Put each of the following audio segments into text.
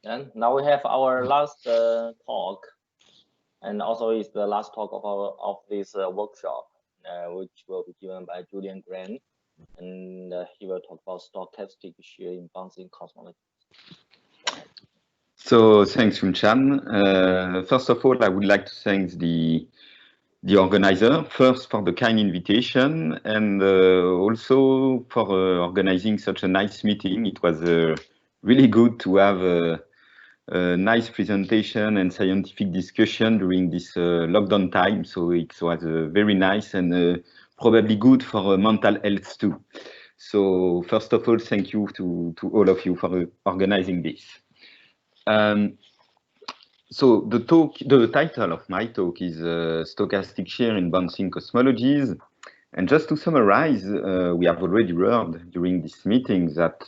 And now we have our last talk, and also is the last talk of this workshop, which will be given by Julian Grant, and he will talk about stochastic shear in bouncing cosmology. So thanks, Yunchan. First of all, I would like to thank the organizer, first for the kind invitation, and also for organizing such a nice meeting. It was really good to have a nice presentation and scientific discussion during this lockdown time. So it was very nice and probably good for mental health too. So first of all, thank you to all of you for organizing this. So the title of my talk is Stochastic Shear in Bouncing Cosmologies. And just to summarize, we have already heard during this meeting that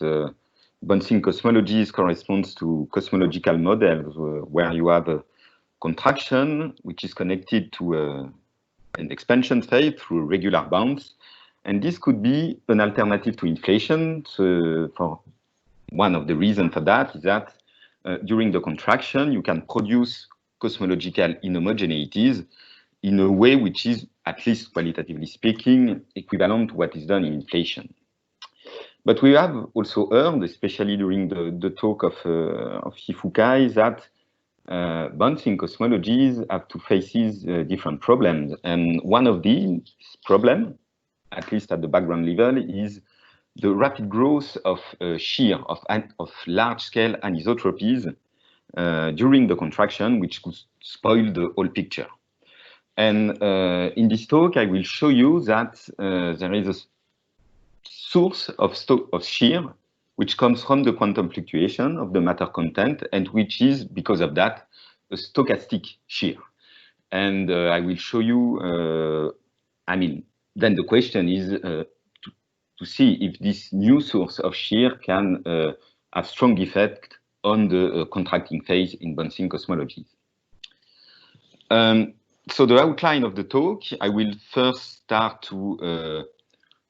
bouncing cosmologies corresponds to cosmological models where you have a contraction which is connected to an expansion phase through regular bounce. And this could be an alternative to inflation. So for one of the reasons for that is that during the contraction, you can produce cosmological inhomogeneities in a way which is, at least qualitatively speaking, equivalent to what is done in inflation. But we have also heard, especially during the talk of Hifukai, that bouncing cosmologies have to face different problems. And one of these problems, at least at the background level, is the rapid growth of shear, of large-scale anisotropies during the contraction, which could spoil the whole picture. And in this talk, I will show you that there is a source of shear which comes from the quantum fluctuation of the matter content, and which is, because of that, a stochastic shear. And I will show you, then the question is to see if this new source of shear can have strong effect on the contracting phase in bouncing cosmologies. So the outline of the talk, I will first start to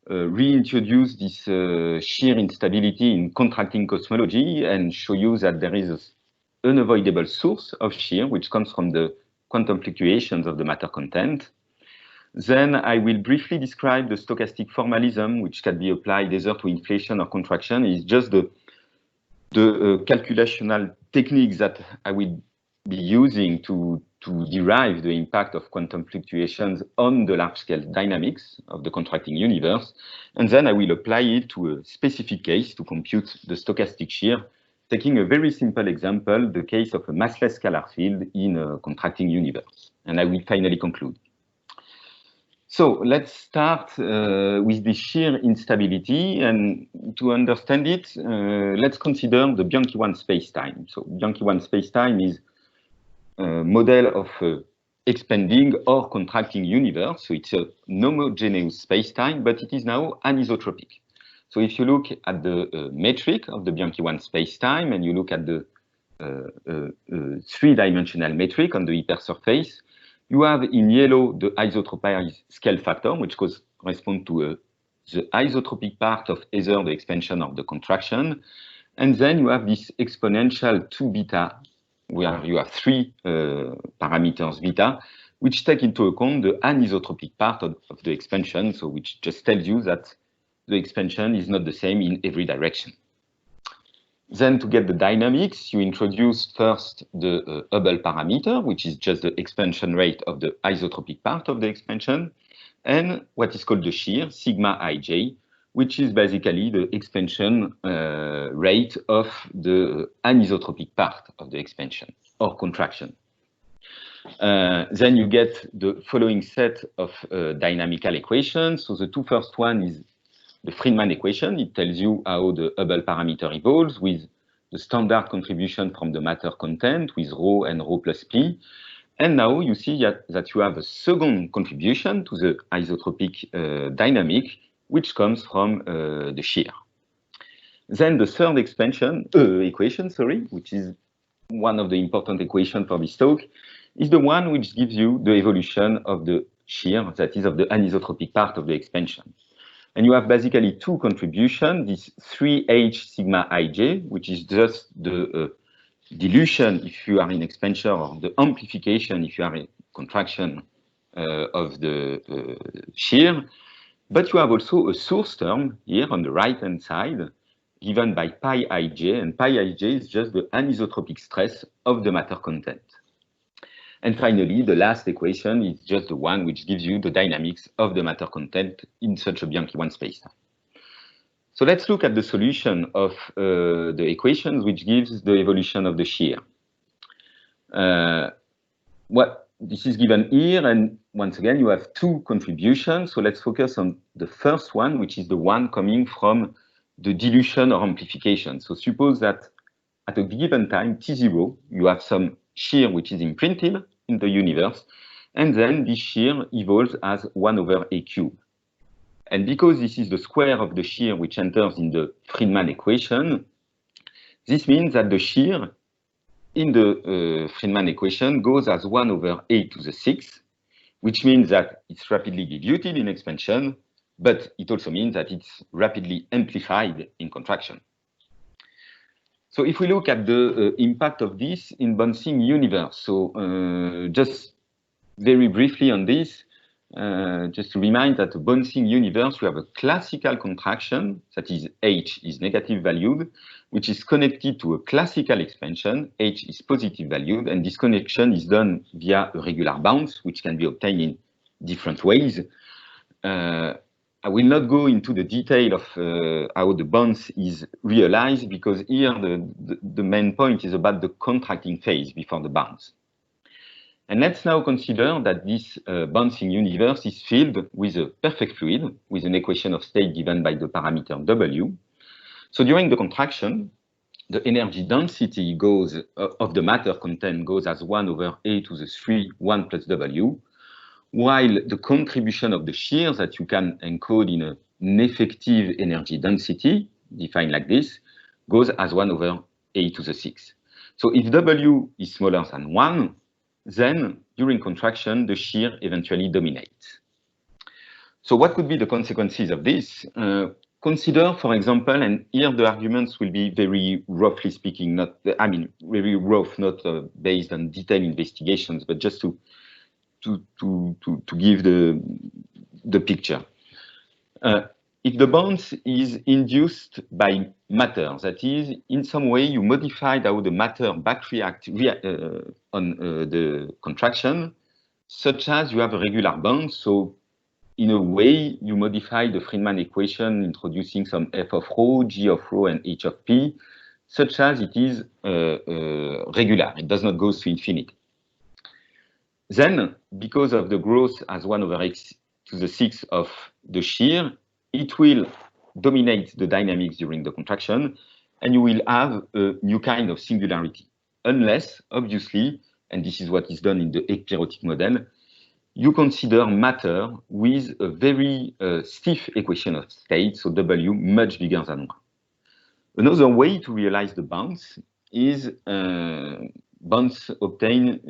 reintroduce this shear instability in contracting cosmology and show you that there is an unavoidable source of shear which comes from the quantum fluctuations of the matter content. Then I will briefly describe the stochastic formalism, which can be applied either to inflation or contraction. It's just the calculational techniques that I will be using to derive the impact of quantum fluctuations on the large-scale dynamics of the contracting universe. And then I will apply it to a specific case to compute the stochastic shear, taking a very simple example, the case of a massless scalar field in a contracting universe. And I will finally conclude. So let's start with the shear instability, and to understand it, let's consider the Bianchi-1 spacetime. So Bianchi-1 spacetime is a model of expanding or contracting universe. So it's a homogeneous spacetime, but it is now anisotropic. So if you look at the metric of the Bianchi-1 spacetime and you look at the three-dimensional metric on the hypersurface, you have in yellow the isotropized scale factor, which corresponds to the isotropic part of either the expansion or the contraction. And then you have this exponential 2 beta, where you have three parameters beta, which take into account the anisotropic part of the expansion, so which just tells you that the expansion is not the same in every direction. Then to get the dynamics, you introduce first the Hubble parameter, which is just the expansion rate of the isotropic part of the expansion, and what is called the shear, sigma ij, which is basically the expansion rate of the anisotropic part of the expansion or contraction. Then you get the following set of dynamical equations. So the two first one is the Friedmann equation. It tells you how the Hubble parameter evolves with the standard contribution from the matter content with rho and rho plus p. And now you see that you have a second contribution to the isotropic dynamic, which comes from the shear. Then the third equation, which is one of the important equations for this talk, is the one which gives you the evolution of the shear, that is of the anisotropic part of the expansion. And you have basically two contributions, this 3h sigma ij, which is just the dilution if you are in expansion, or the amplification if you are in contraction of the shear. But you have also a source term here on the right-hand side, given by pi ij, and pi ij is just the anisotropic stress of the matter content. And finally, the last equation is just the one which gives you the dynamics of the matter content in such a Bianchi-1 spacetime. So let's look at the solution of the equations which gives the evolution of the shear. This is given here, and once again, you have two contributions. So let's focus on the first one, which is the one coming from the dilution or amplification. So suppose that at a given time, t0, you have some shear which is imprinted in the universe, and then this shear evolves as 1 over a cube. And because this is the square of the shear which enters in the Friedman equation, this means that the shear in the Friedman equation goes as 1 over a to the 6, which means that it's rapidly diluted in expansion, but it also means that it's rapidly amplified in contraction. So if we look at the impact of this in bouncing universe, so just very briefly on this, just to remind that the bouncing universe, we have a classical contraction, that is h is negative valued, which is connected to a classical expansion, h is positive valued, and this connection is done via a regular bounce, which can be obtained in different ways. I will not go into the detail of how the bounce is realized, because here the main point is about the contracting phase before the bounce. And let's now consider that this bouncing universe is filled with a perfect fluid with an equation of state given by the parameter W. So during the contraction, the energy density goes of the matter content goes as 1 over a to the 3, 1 plus W, while the contribution of the shear that you can encode in an effective energy density, defined like this, goes as 1 over a to the 6. So if W is smaller than 1, then during contraction, the shear eventually dominates. So what could be the consequences of this? Consider, for example, and here the arguments will be very roughly speaking, very rough, not based on detailed investigations, but just to give the picture. If the bounce is induced by matter, that is, in some way you modified how the matter back react on the contraction, such as you have a regular bounce. So in a way, you modify the Friedman equation, introducing some f of rho, g of rho, and h of p, such as it is regular. It does not go to infinity. Then, because of the growth as 1 over x to the 6 of the shear, it will dominate the dynamics during the contraction, and you will have a new kind of singularity. Unless, obviously, and this is what is done in the ekpyrotic model, you consider matter with a very stiff equation of state, so W much bigger than 1. Another way to realize the bounce is bounce obtained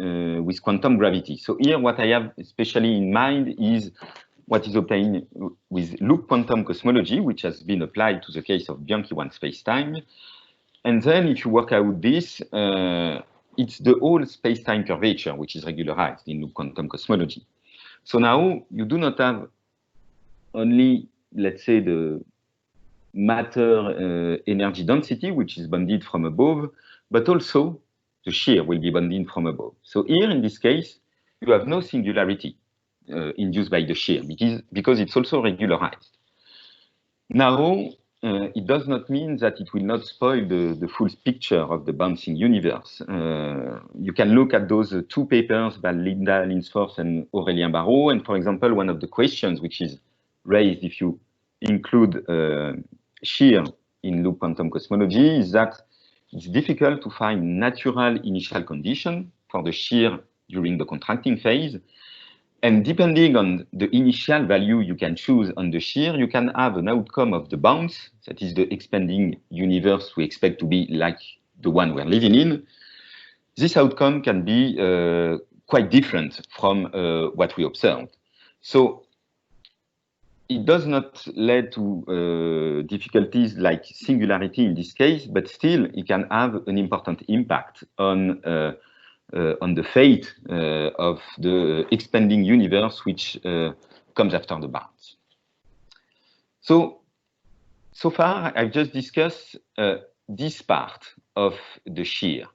with quantum gravity. So here what I have especially in mind is what is obtained with loop quantum cosmology, which has been applied to the case of Bianchi-1 spacetime. And then if you work out this, it's the whole spacetime curvature which is regularized in loop quantum cosmology. So now you do not have only, let's say, the matter energy density, which is bounded from above, but also the shear will be bounded from above. So here in this case, you have no singularity induced by the shear because it's also regularized. Now, it does not mean that it will not spoil the full picture of the bouncing universe. You can look at those two papers by Linda Linsfors and Aurélien Barraud. And for example, one of the questions which is raised if you include shear in loop quantum cosmology is that it's difficult to find natural initial condition for the shear during the contracting phase. And depending on the initial value you can choose on the shear, you can have an outcome of the bounce, that is the expanding universe we expect to be like the one we're living in. This outcome can be quite different from what we observed. So it does not lead to difficulties like singularity in this case, but still it can have an important impact on the fate of the expanding universe which comes after the bounds. So far, I've just discussed this part of the shear,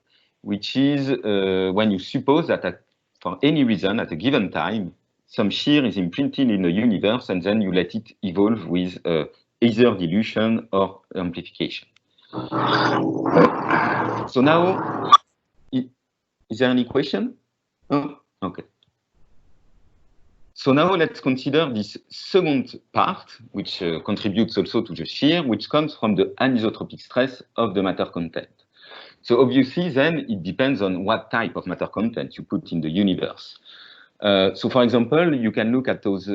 which is when you suppose that for any reason at a given time, some shear is imprinted in the universe and then you let it evolve with either dilution or amplification. So now, is there any question? Oh, okay. So now let's consider this second part, which contributes also to the shear, which comes from the anisotropic stress of the matter content. So obviously then it depends on what type of matter content you put in the universe. So for example, you can look at those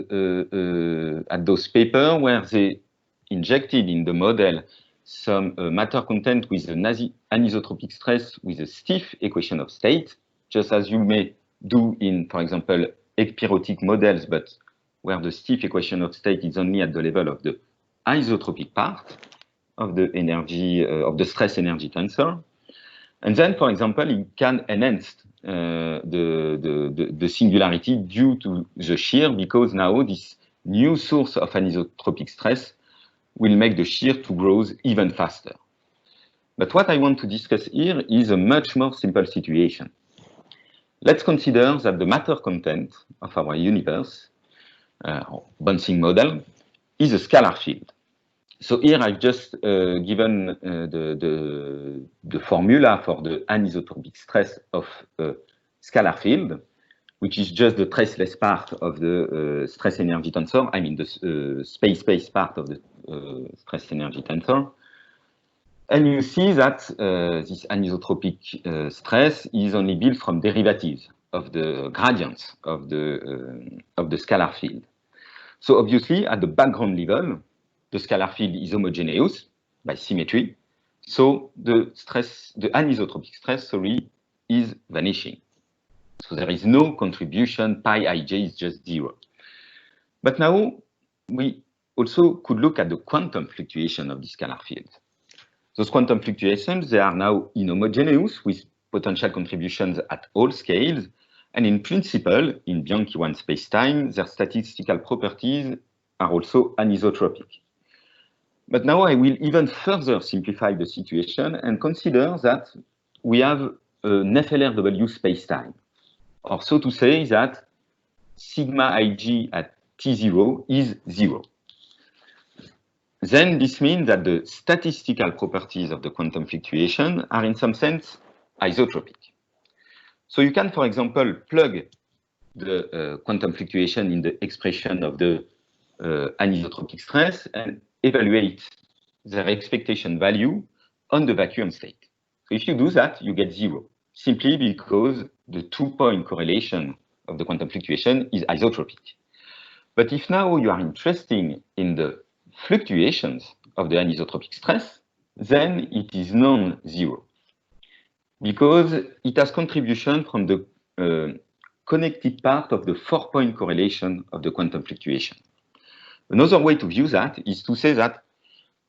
papers where they injected in the model some matter content with an anisotropic stress with a stiff equation of state, just as you may do in, for example, ekpyrotic models, but where the stiff equation of state is only at the level of the isotropic part of the energy of the stress energy tensor. And then, for example, it can enhance the singularity due to the shear, because now this new source of anisotropic stress will make the shear to grow even faster. But what I want to discuss here is a much more simple situation. Let's consider that the matter content of our universe, bouncing model, is a scalar field. So here I've just given the formula for the anisotropic stress of a scalar field, which is just the traceless part of the stress energy tensor, I mean the space part of the stress energy tensor. And you see that this anisotropic stress is only built from derivatives of the gradients of the scalar field. So obviously, at the background level, the scalar field is homogeneous by symmetry. So the anisotropic stress, is vanishing. So there is no contribution, pi ij is just 0. But now we also could look at the quantum fluctuation of the scalar field. Those quantum fluctuations, they are now inhomogeneous with potential contributions at all scales. And in principle, in Bianchi-1 spacetime, their statistical properties are also anisotropic. But now I will even further simplify the situation and consider that we have an FLRW spacetime, or so to say that sigma ig at T0 is 0. Then this means that the statistical properties of the quantum fluctuation are in some sense isotropic. So you can, for example, plug the quantum fluctuation in the expression of the anisotropic stress and evaluate their expectation value on the vacuum state. So if you do that, you get 0, simply because the 2-point correlation of the quantum fluctuation is isotropic. But if now you are interested in the fluctuations of the anisotropic stress, then it is non-zero, because it has contribution from the connected part of the 4-point correlation of the quantum fluctuation. Another way to view that is to say that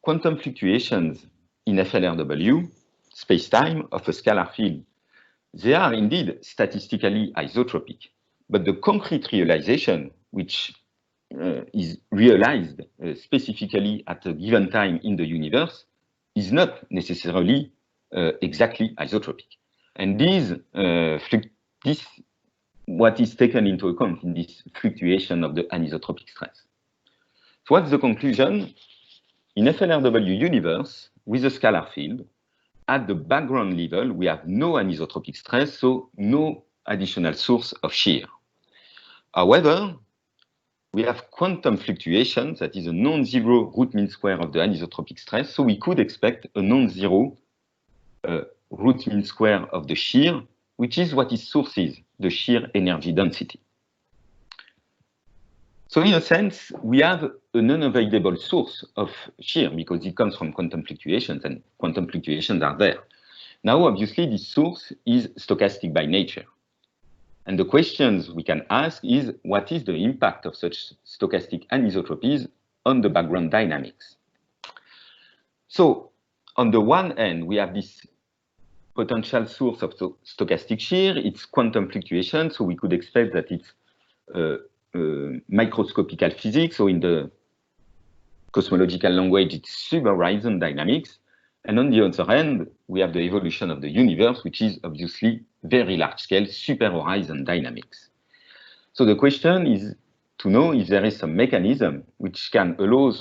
quantum fluctuations in FLRW, spacetime of a scalar field, they are indeed statistically isotropic, but the concrete realization, which is realized specifically at a given time in the universe, is not necessarily exactly isotropic. And this what is taken into account in this fluctuation of the anisotropic stress. So what's the conclusion? In FLRW universe, with a scalar field, at the background level, we have no anisotropic stress, so no additional source of shear. However, we have quantum fluctuations, that is a non-zero root mean square of the anisotropic stress, so we could expect a non-zero root mean square of the shear, which is what its source is, the shear energy density. So in a sense, we have an unavoidable source of shear because it comes from quantum fluctuations, and quantum fluctuations are there. Now, obviously, this source is stochastic by nature. And the questions we can ask is, what is the impact of such stochastic anisotropies on the background dynamics. So on the one hand, we have this potential source of stochastic shear, it's quantum fluctuation, so we could expect that it's microscopical physics, so in the cosmological language, it's sub-horizon dynamics. And on the other hand, we have the evolution of the universe, which is obviously very large-scale super-horizon dynamics. So the question is to know if there is some mechanism which can allow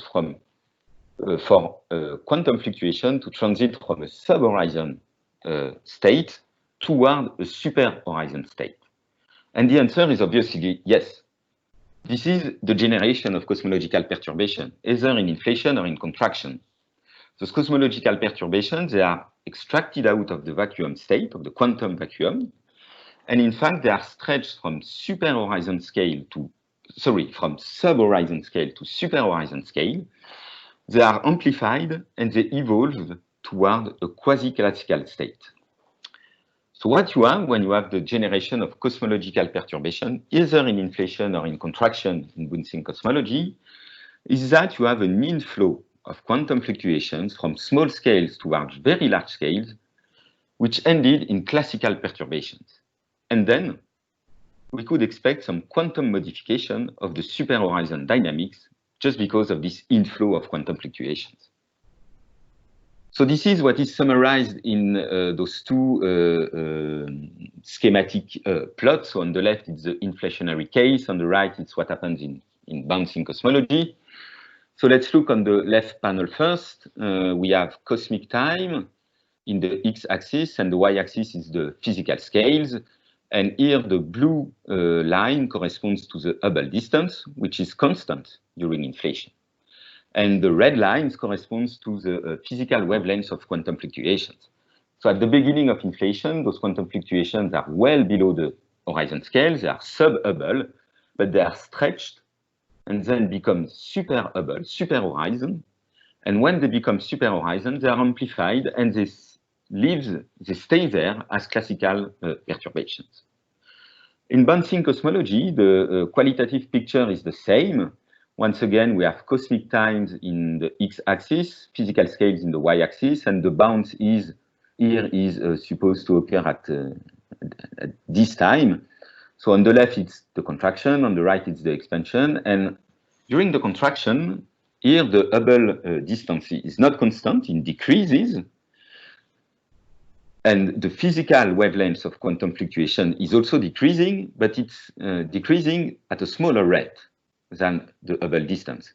for quantum fluctuation to transit from a sub-horizon state toward a super-horizon state. And the answer is obviously yes. This is the generation of cosmological perturbation, either in inflation or in contraction. Those cosmological perturbations, they are extracted out of the vacuum state, of the quantum vacuum, and in fact, they are stretched from super-horizon scale to, from sub-horizon scale to super-horizon scale. They are amplified and they evolve toward a quasi-classical state. So what you have when you have the generation of cosmological perturbation, either in inflation or in contraction in Bunsen cosmology, is that you have an inflow of quantum fluctuations from small scales towards very large scales, which ended in classical perturbations. And then we could expect some quantum modification of the super-horizon dynamics just because of this inflow of quantum fluctuations. So this is what is summarized in those two schematic plots. So on the left, it's the inflationary case. On the right, it's what happens in bouncing cosmology. So let's look on the left panel first. We have cosmic time in the x-axis, and the y-axis is the physical scales. And here, the blue line corresponds to the Hubble distance, which is constant during inflation. And the red lines corresponds to the physical wavelengths of quantum fluctuations. So at the beginning of inflation, those quantum fluctuations are well below the horizon scale. They are sub-Hubble, but they are stretched and then become super-Hubble, super-horizon. And when they become super-horizon, they are amplified and they stay there as classical perturbations. In bouncing cosmology, the qualitative picture is the same. Once again, we have cosmic times in the x-axis, physical scales in the y-axis, and the bounce is supposed to occur at this time. So on the left, it's the contraction, on the right, it's the expansion. And during the contraction, here the Hubble distance is not constant, it decreases. And the physical wavelengths of quantum fluctuation is also decreasing, but it's decreasing at a smaller rate than the Hubble distance.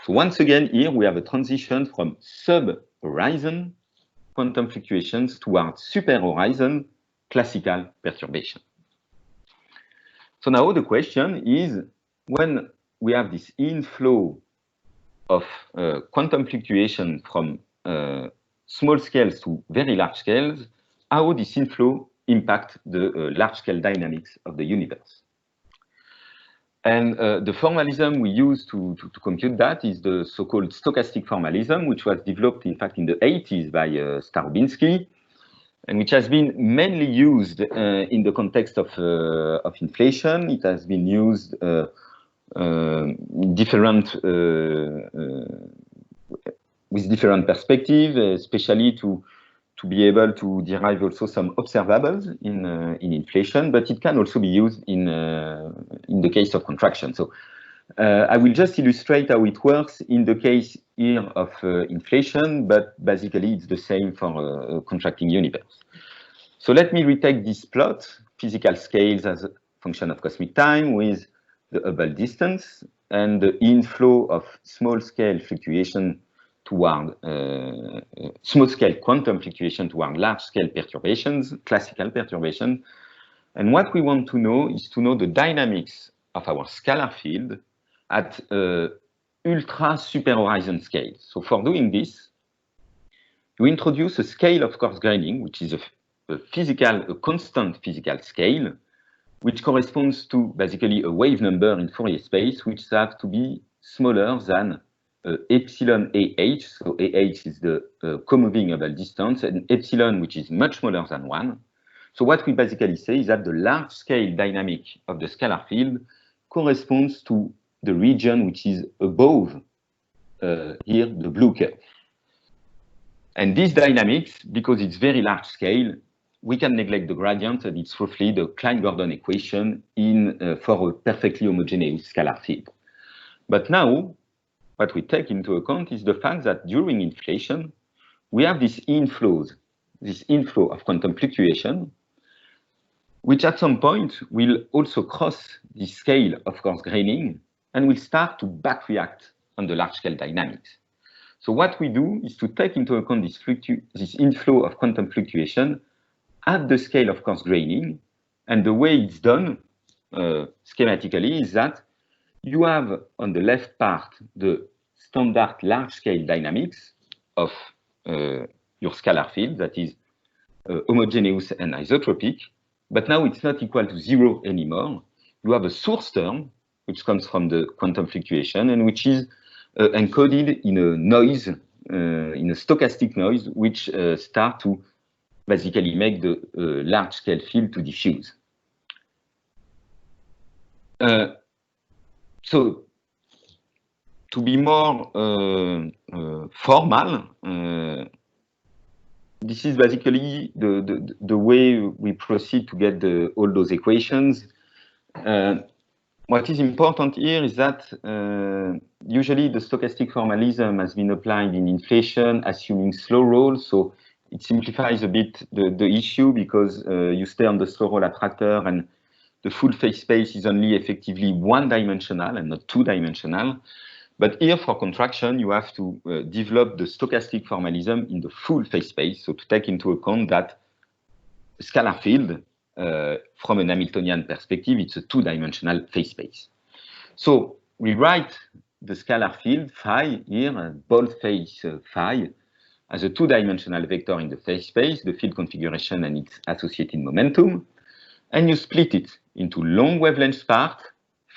So once again, here we have a transition from sub-horizon quantum fluctuations towards super-horizon classical perturbation. So now the question is, when we have this inflow of quantum fluctuation from small scales to very large scales, how this inflow impact the large-scale dynamics of the universe? And the formalism we use to compute that is the so-called stochastic formalism, which was developed, in fact, in the 80s by Starobinsky, and which has been mainly used in the context of inflation. It has been used with different perspectives, especially to be able to derive also some observables in inflation, but it can also be used in the case of contraction. So I will just illustrate how it works in the case here of inflation, but basically it's the same for a contracting universe. So let me retake this plot, physical scales as a function of cosmic time with the Hubble distance and the inflow of small-scale fluctuation toward small-scale quantum fluctuation toward large-scale perturbations, classical perturbation. And what we want to know is to know the dynamics of our scalar field at ultra super-horizon scale. So for doing this, you introduce a scale of coarse graining, which is a constant physical scale, which corresponds to basically a wave number in Fourier space, which have to be smaller than epsilon AH. So AH is the co-moving Hubble distance, and epsilon, which is much smaller than 1. So what we basically say is that the large-scale dynamic of the scalar field corresponds to the region which is above here the blue curve. And this dynamics, because it's very large scale, we can neglect the gradient, and it's roughly the Klein-Gordon equation for a perfectly homogeneous scalar field. But now, what we take into account is the fact that during inflation, we have this inflow of quantum fluctuation, which at some point will also cross the scale of coarse graining and will start to back react on the large scale dynamics. So what we do is to take into account this inflow of quantum fluctuation at the scale of coarse graining. And the way it's done schematically is that you have on the left part the standard large scale dynamics of your scalar field, that is homogeneous and isotropic, but now it's not equal to 0 anymore. You have a source term, which comes from the quantum fluctuation and which is encoded in a noise, in a stochastic noise, which start to basically make the large scale field to diffuse. So to be more formal, this is basically the way we proceed to get all those equations. What is important here is that usually the stochastic formalism has been applied in inflation, assuming slow roll. So it simplifies a bit the issue because you stay on the slow roll attractor and the full phase space is only effectively one-dimensional and not two-dimensional. But here for contraction, you have to develop the stochastic formalism in the full phase space. So to take into account that scalar field, from an Hamiltonian perspective, it's a two-dimensional phase space. So we write the scalar field phi here, bold phase phi, as a two-dimensional vector in the phase space, the field configuration and its associated momentum. And you split it into long wavelength part,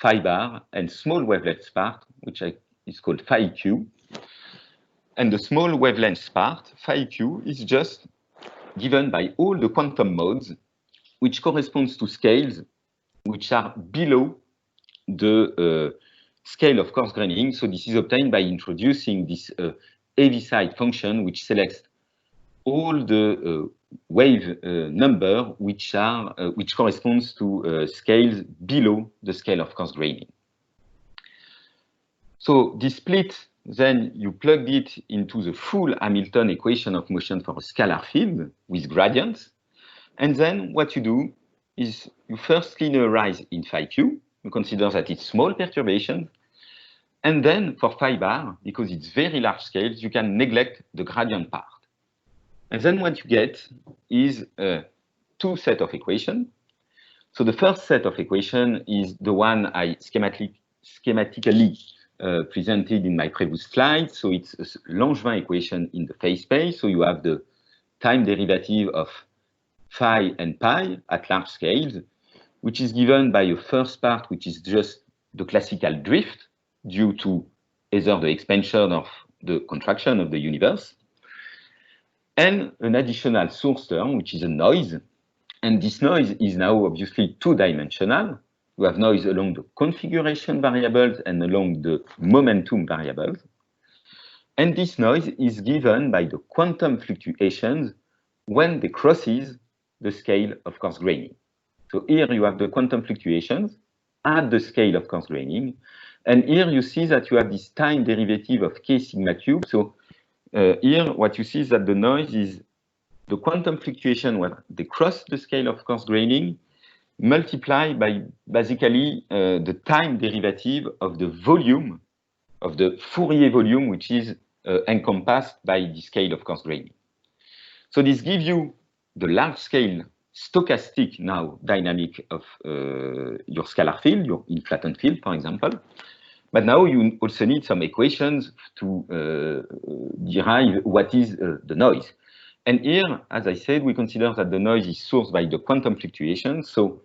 phi bar, and small wavelength part, which is called phi q. And the small wavelength part, phi q, is just given by all the quantum modes, which corresponds to scales which are below the scale of coarse graining. So this is obtained by introducing this Heaviside function, which selects all the wave number which corresponds to scales below the scale of coarse graining. So this split, then you plug it into the full Hamilton equation of motion for a scalar field with gradients. And then what you do is you first linearize in phi q. You consider that it's small perturbation. And then for phi bar, because it's very large scales, you can neglect the gradient part. And then what you get is two sets of equations. So the first set of equations is the one I schematically presented in my previous slide. So it's a Langevin equation in the phase space. So you have the time derivative of phi and pi at large scales, which is given by a first part, which is just the classical drift due to either the expansion of the contraction of the universe, and an additional source term, which is a noise. And this noise is now obviously two-dimensional. You have noise along the configuration variables and along the momentum variables. And this noise is given by the quantum fluctuations when they crosses the scale of coarse graining. So here you have the quantum fluctuations at the scale of coarse graining. And here you see that you have this time derivative of k sigma cube. So here what you see is that the noise is the quantum fluctuation when they cross the scale of coarse graining multiplied by basically the time derivative of the volume, of the Fourier volume, which is encompassed by the scale of coarse graining. So this gives you the large scale stochastic now dynamic of your scalar field, your inflated field, for example. But now you also need some equations to derive what is the noise. And here, as I said, we consider that the noise is sourced by the quantum fluctuation. So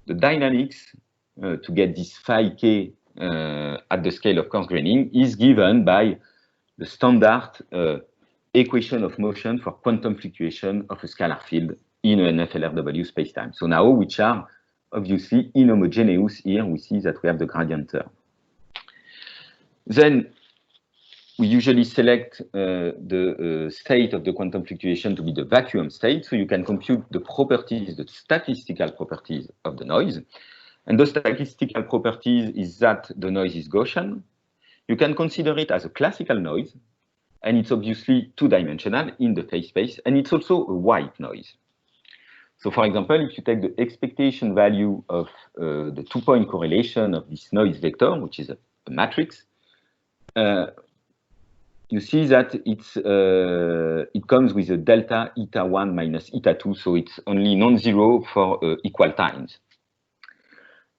the dynamics to get this phi k at the scale of coarse graining is given by the standard equation of motion for quantum fluctuation of a scalar field in an FLRW spacetime. So now, which are obviously inhomogeneous, here we see that we have the gradient term. Then we usually select the state of the quantum fluctuation to be the vacuum state, so you can compute the properties, the statistical properties of the noise. And the statistical properties is that the noise is Gaussian. You can consider it as a classical noise, and it's obviously two-dimensional in the phase space, and it's also a white noise. So for example, if you take the expectation value of the two-point correlation of this noise vector, which is a matrix, you see that it comes with a delta eta 1 minus eta 2, so it's only non-zero for equal times.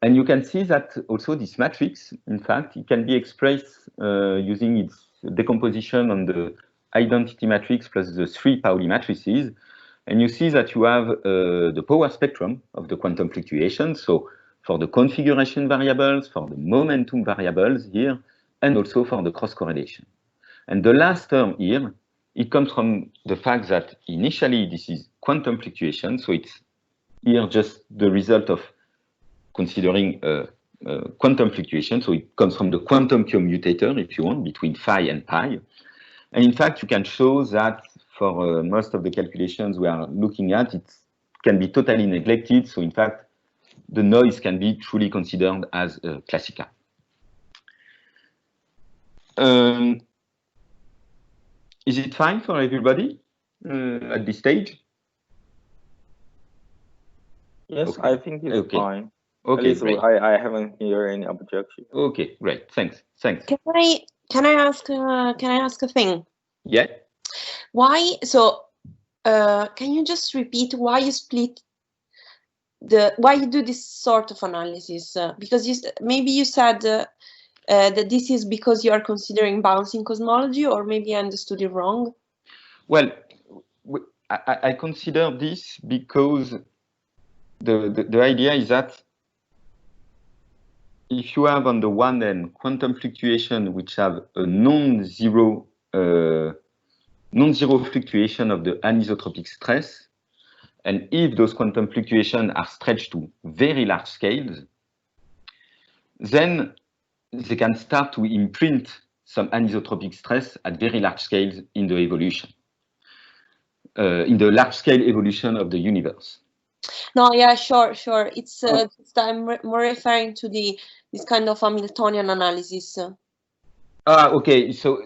And you can see that also this matrix, in fact, it can be expressed using its decomposition on the identity matrix plus the three Pauli matrices. And you see that you have the power spectrum of the quantum fluctuation. So for the configuration variables, for the momentum variables here, and also for the cross correlation. And the last term here, it comes from the fact that initially this is quantum fluctuation. So it's here just the result of considering quantum fluctuation. So it comes from the quantum commutator, if you want, between phi and pi. And in fact, you can show that for most of the calculations we are looking at, it can be totally neglected. So in fact, the noise can be truly considered as classical. Is it fine for everybody at this stage? Yes, okay. I think it's fine. Okay, at least great. I haven't heard any objection. Okay, great. Thanks. Can I ask a thing? Yeah. Why? So, can you just repeat why you split why you do this sort of analysis? Because maybe you said that this is because you are considering bouncing cosmology, or maybe I understood it wrong. Well, I consider this because the idea is that if you have on the one end quantum fluctuation which have a non-zero fluctuation of the anisotropic stress, and if those quantum fluctuations are stretched to very large scales, then they can start to imprint some anisotropic stress at very large scales in the evolution, in the large scale evolution of the universe. No, yeah, sure. It's I'm more referring to this kind of Hamiltonian analysis. Okay. So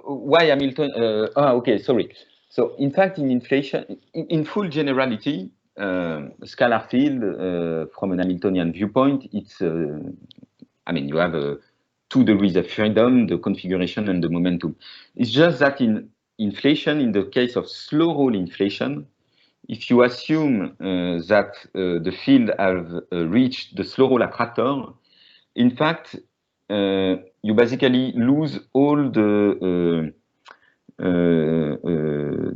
why Hamilton? Okay. Sorry. So in fact, in inflation, in full generality, scalar field from an Hamiltonian viewpoint, it's I mean, you have 2 degrees of freedom, the configuration and the momentum. It's just that in inflation, in the case of slow roll inflation, if you assume that the field have reached the slow roll attractor, in fact, you basically lose all the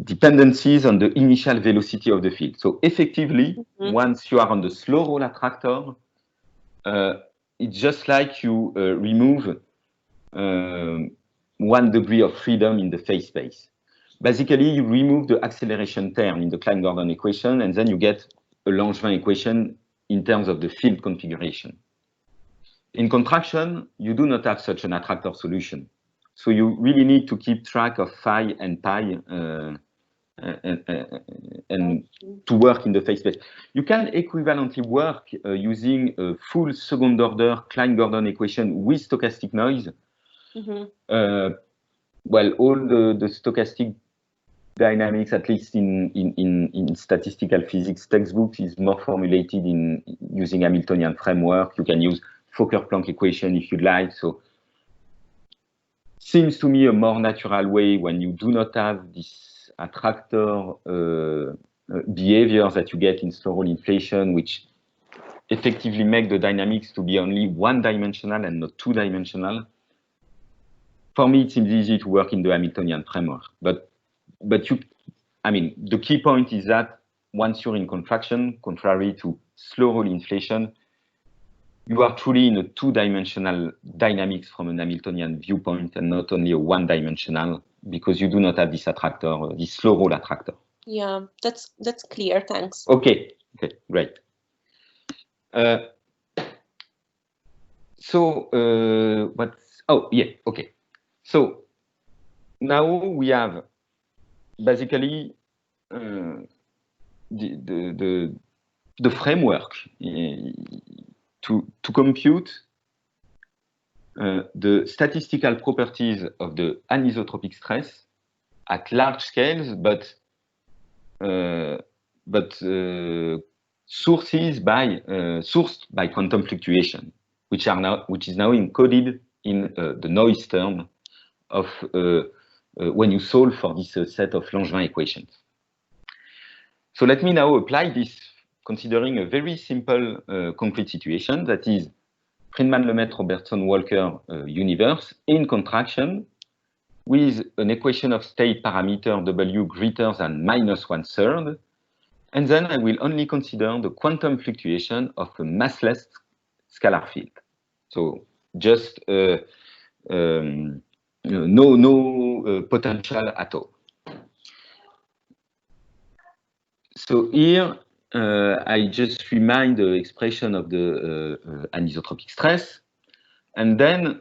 dependencies on the initial velocity of the field. So effectively, once you are on the slow roll attractor, it's just like you remove 1 degree of freedom in the phase space. Basically, you remove the acceleration term in the Klein-Gordon equation, and then you get a Langevin equation in terms of the field configuration. In contraction, you do not have such an attractor solution. So you really need to keep track of phi and pi and to work in the phase space. You can equivalently work using a full second order Klein-Gordon equation with stochastic noise. Well, all the stochastic dynamics, at least in statistical physics textbooks, is more formulated in using Hamiltonian framework. You can use Fokker-Planck equation if you'd like. So seems to me a more natural way when you do not have this attractor behavior that you get in slow roll inflation, which effectively make the dynamics to be only one-dimensional and not two-dimensional. For me, it seems easy to work in the Hamiltonian framework. But I mean, the key point is that once you're in contraction, contrary to slow roll inflation, you are truly in a two-dimensional dynamics from an Hamiltonian viewpoint and not only a one-dimensional, because you do not have this attractor, this slow roll attractor. Yeah, that's clear. Thanks. Okay, great. So now we have basically the framework to compute the statistical properties of the anisotropic stress at large scales, but sourced by quantum fluctuation, which is now encoded in the noise term of when you solve for this set of Langevin equations. So let me now apply this, considering a very simple concrete situation, that is Friedman-Lemaitre-Robertson-Walker universe in contraction with an equation of state parameter W greater than -1/3. And then I will only consider the quantum fluctuation of a massless scalar field. So just no potential at all. So here I just remind the expression of the anisotropic stress, and then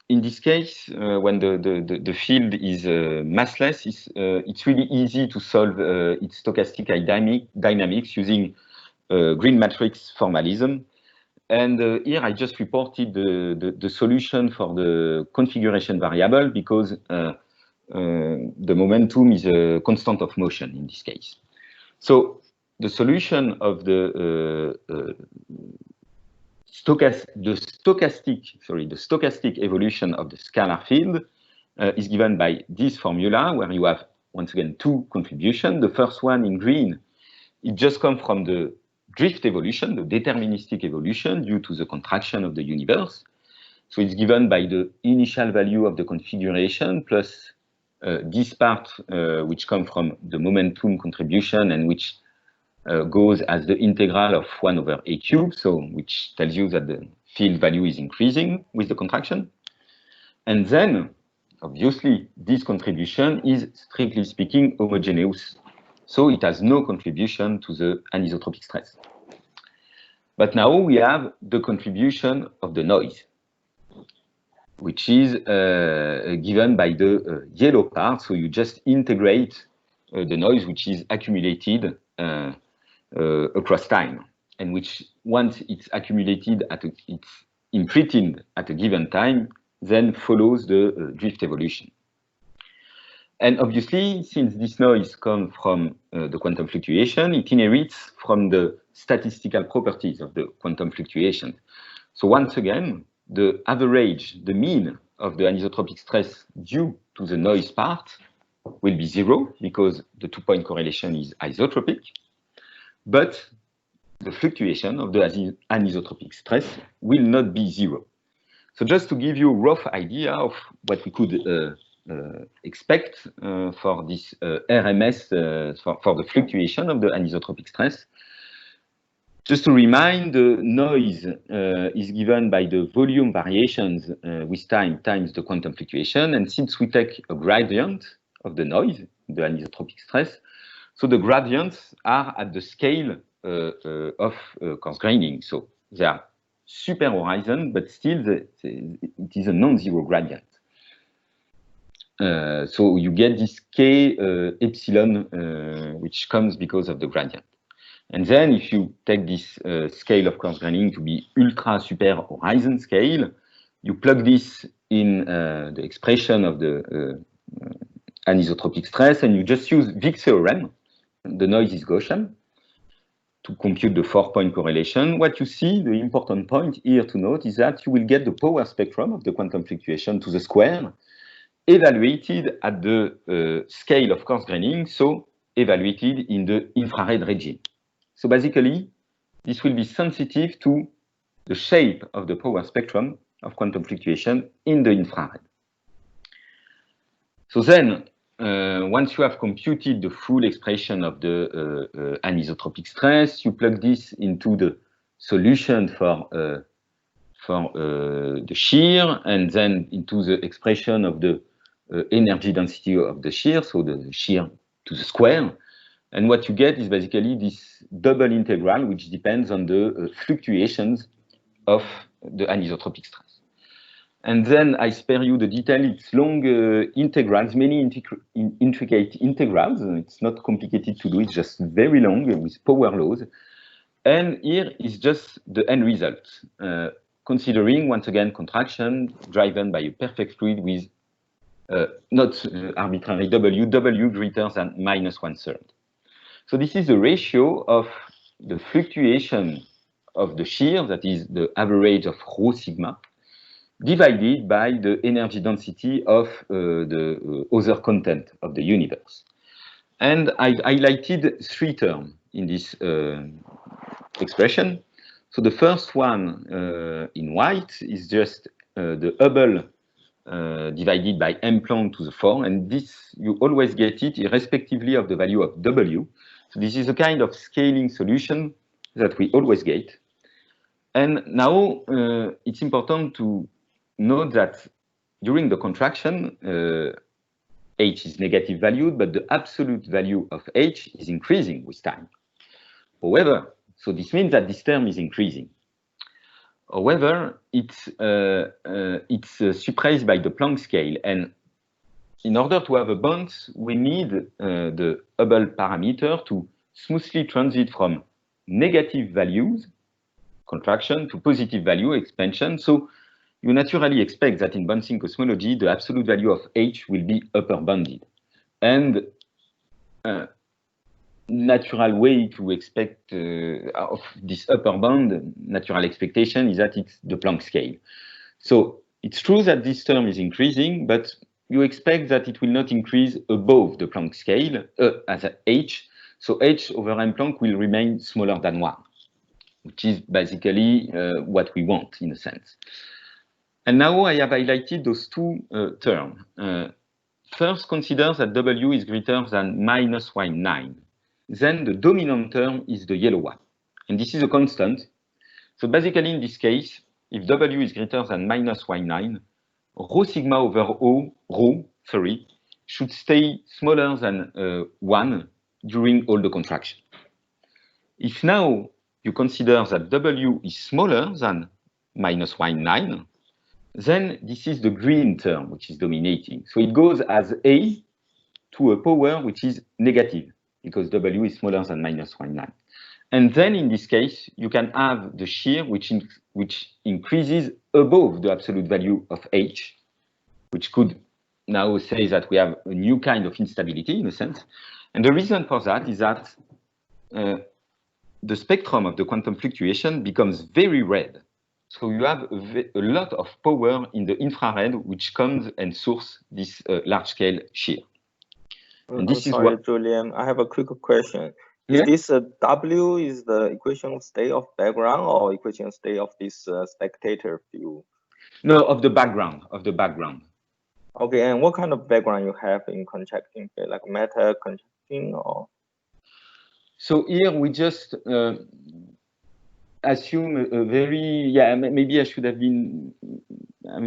in this case, when the field is massless, it's really easy to solve its stochastic dynamics using green matrix formalism. And here I just reported the solution for the configuration variable, because the momentum is a constant of motion in this case. So the solution of the stochastic evolution of the scalar field is given by this formula, where you have, once again, two contributions. The first one in green, it just comes from the drift evolution, the deterministic evolution due to the contraction of the universe. So it's given by the initial value of the configuration plus this part, which comes from the momentum contribution and which goes as the integral of 1 over a cubed, so which tells you that the field value is increasing with the contraction. And then, obviously, this contribution is, strictly speaking, homogeneous. So it has no contribution to the anisotropic stress. But now we have the contribution of the noise, which is given by the yellow part. So you just integrate the noise, which is accumulated across time, and which, once it's accumulated, it's imprinted at a given time, then follows the drift evolution. And obviously, since this noise comes from the quantum fluctuation, it inherits from the statistical properties of the quantum fluctuation. So once again, the average, the mean of the anisotropic stress due to the noise part will be 0, because the two-point correlation is isotropic. But the fluctuation of the anisotropic stress will not be 0. So just to give you a rough idea of what we could expect for this RMS, for the fluctuation of the anisotropic stress, just to remind, the noise is given by the volume variations with time times the quantum fluctuation. And since we take a gradient of the noise, the anisotropic stress, so the gradients are at the scale of coarse graining. So they are super horizon, but still it is a non-zero gradient. So you get this k epsilon, which comes because of the gradient. And then if you take this scale of coarse graining to be ultra super horizon scale, you plug this in the expression of the anisotropic stress, and you just use Wick's theorem. The noise is Gaussian, to compute the 4-point correlation. What you see, the important point here to note, is that you will get the power spectrum of the quantum fluctuation to the square, evaluated at the scale of coarse graining, so evaluated in the infrared regime. So basically, this will be sensitive to the shape of the power spectrum of quantum fluctuation in the infrared. So then, once you have computed the full expression of the anisotropic stress, you plug this into the solution for the shear, and then into the expression of the energy density of the shear, so the shear to the square. And what you get is basically this double integral, which depends on the fluctuations of the anisotropic stress. And then I spare you the detail. It's long integrals, many intricate integrals. It's not complicated to do. It's just very long with power laws. And here is just the end result, considering, once again, contraction driven by a perfect fluid with not arbitrary W greater than -1/3. So this is the ratio of the fluctuation of the shear, that is the average of rho sigma, divided by the energy density of the other content of the universe. And I've highlighted three terms in this expression. So the first one in white is just the Hubble divided by m Planck to the 4, and this, you always get it irrespectively of the value of W. So this is a kind of scaling solution that we always get. And now it's important to note that during the contraction, H is negative valued, but the absolute value of H is increasing with time. However, so this means that this term is increasing. However, it's suppressed by the Planck scale, and in order to have a bond, we need the Hubble parameter to smoothly transit from negative values, contraction, to positive value, expansion. So you naturally expect that in bouncing cosmology, the absolute value of H will be upper bounded. And natural way to expect of this upper bound, natural expectation, is that it's the Planck scale. So it's true that this term is increasing, but you expect that it will not increase above the Planck scale as H. So H over m Planck will remain smaller than 1, which is basically what we want in a sense. And now I have highlighted those two terms. First, consider that W is greater than -1/9. Then the dominant term is the yellow one. And this is a constant. So basically in this case, if W is greater than -1/9, rho sigma over rho, should stay smaller than 1 during all the contraction. If now you consider that W is smaller than -1/9, then this is the green term which is dominating. So it goes as A to a power which is negative, because W is smaller than -1/9. And then in this case, you can have the shear which increases above the absolute value of H, which could now say that we have a new kind of instability in a sense. And the reason for that is that the spectrum of the quantum fluctuation becomes very red. So you have a lot of power in the infrared, which comes and source this large-scale shear. And this sorry, is what, Julian, I have a quick question. Yeah? Is this W is the equation of state of background or equation of state of this spectator view? No, of the background, Okay, and what kind of background you have in contracting, like matter contracting or? So here we just assume a very, maybe I should have been, I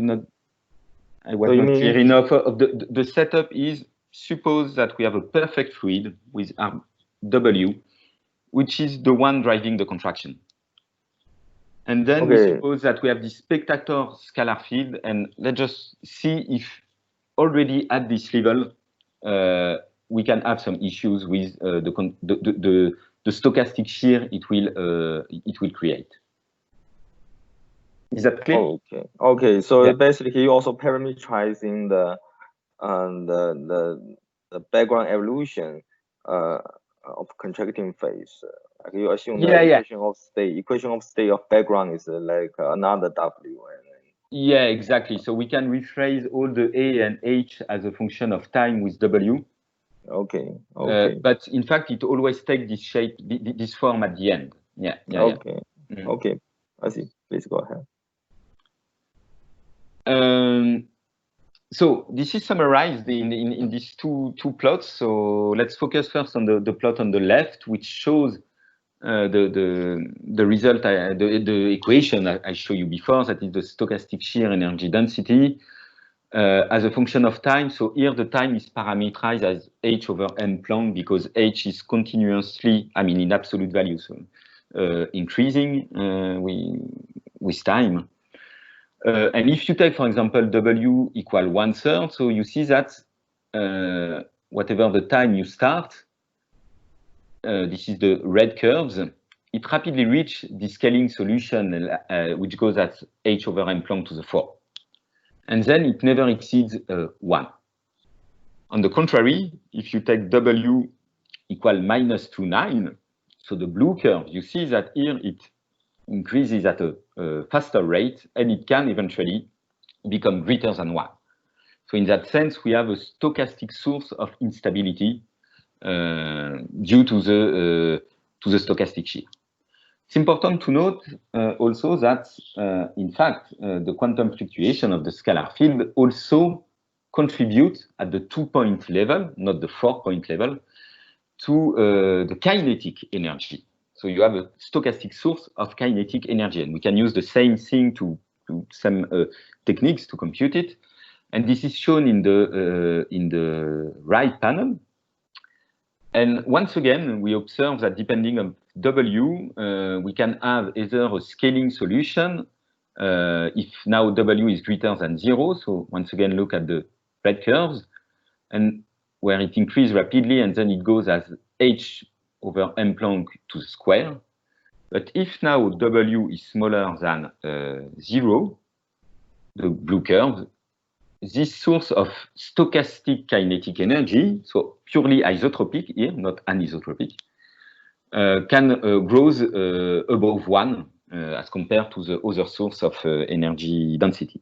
was not clear enough. The setup is, suppose that we have a perfect fluid with W, which is the one driving the contraction. And then we suppose that we have this spectator scalar field, and let's just see if already at this level, we can have some issues with the stochastic shear it will create. Is that clear? Okay. So basically, you also parameterizing the background evolution of contracting phase. Like you assume the equation of state of background is like another W. Yeah, exactly. So we can rephrase all the A and H as a function of time with W. Okay. But in fact, it always takes this shape, this form at the end. Okay. I see. Please go ahead. So this is summarized in these two plots. So let's focus first on the plot on the left, which shows the result, the equation I showed you before, that is the stochastic shear energy density as a function of time. So here the time is parameterized as h over m Planck, because h is continuously, in absolute value, so increasing with time. And if you take, for example, W equal 1/3, so you see that whatever the time you start, this is the red curves, it rapidly reaches the scaling solution, which goes at h over m Planck to the 4. And then it never exceeds 1. On the contrary, if you take W equal -29, so the blue curve, you see that here it increases at a faster rate, and it can eventually become greater than 1. So in that sense, we have a stochastic source of instability due to the stochastic shear. It's important to note also that, in fact, the quantum fluctuation of the scalar field also contribute at the 2-point level, not the 4-point level, to the kinetic energy. So you have a stochastic source of kinetic energy, and we can use the same thing to some techniques to compute it. And this is shown in the right panel. And once again, we observe that depending on W, we can have either a scaling solution if now W is greater than 0. So once again, look at the red curves, and where it increases rapidly, and then it goes as h over m Planck to the square. But if now W is smaller than 0, the blue curve, this source of stochastic kinetic energy, so purely isotropic here, not anisotropic, can grow above 1 as compared to the other source of energy density.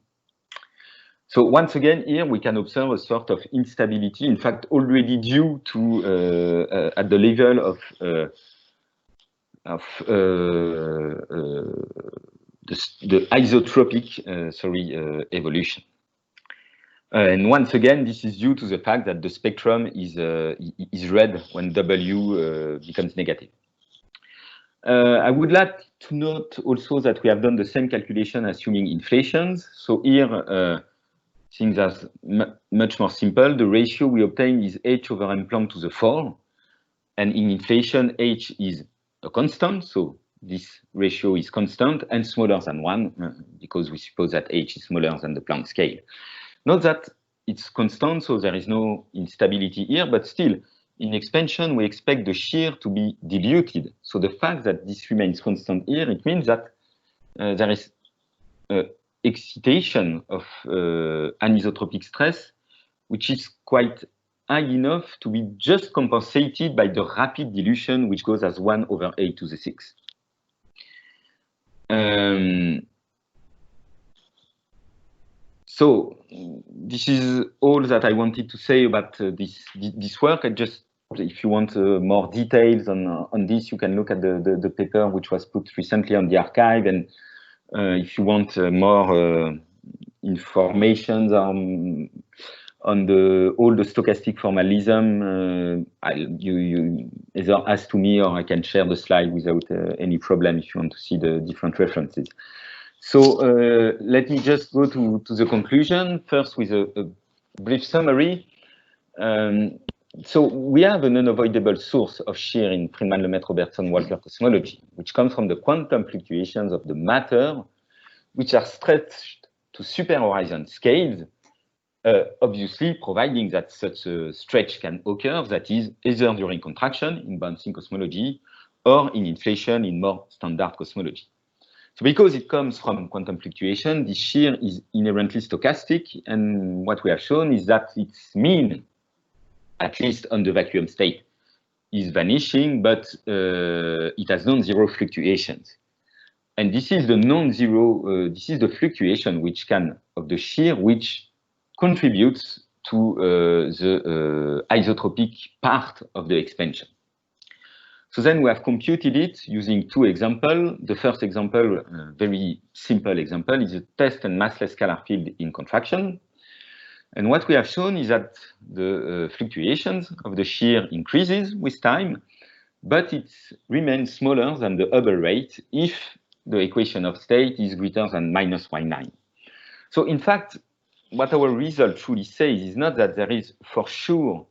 So once again, here we can observe a sort of instability, in fact, already due to at the level of the isotropic evolution. And once again, this is due to the fact that the spectrum is red when W becomes negative. I would like to note also that we have done the same calculation assuming inflations. So here, things are much more simple. The ratio we obtain is h over m Planck to the 4. And in inflation, h is a constant. So this ratio is constant and smaller than 1 because we suppose that h is smaller than the Planck scale. Note that it's constant, so there is no instability here, but still, in expansion, we expect the shear to be diluted. So the fact that this remains constant here, it means that there is excitation of anisotropic stress, which is quite high enough to be just compensated by the rapid dilution, which goes as 1 over a to the 6. So this is all that I wanted to say about this work. I just, if you want more details on this, you can look at the paper which was put recently on the archive. And if you want more information on all the stochastic formalism, you either ask to me or I can share the slide without any problem if you want to see the different references. So let me just go to the conclusion, first with a brief summary. So we have an unavoidable source of shear in Friedmann-Lemaitre-Robertson-Walker cosmology, which comes from the quantum fluctuations of the matter, which are stretched to super-horizon scales, obviously providing that such a stretch can occur, that is, either during contraction in bouncing cosmology or in inflation in more standard cosmology. So because it comes from quantum fluctuation, this shear is inherently stochastic, and what we have shown is that its mean, at least on the vacuum state, is vanishing, but it has non-zero fluctuations. And this is the non-zero, this is the fluctuation of the shear which contributes to the isotropic part of the expansion. So then we have computed it using 2 examples. The first example, very simple example, is a test and massless scalar field in contraction. And what we have shown is that the fluctuations of the shear increases with time, but it remains smaller than the Hubble rate if the equation of state is greater than -y9. So in fact, what our result truly says is not that there is for sure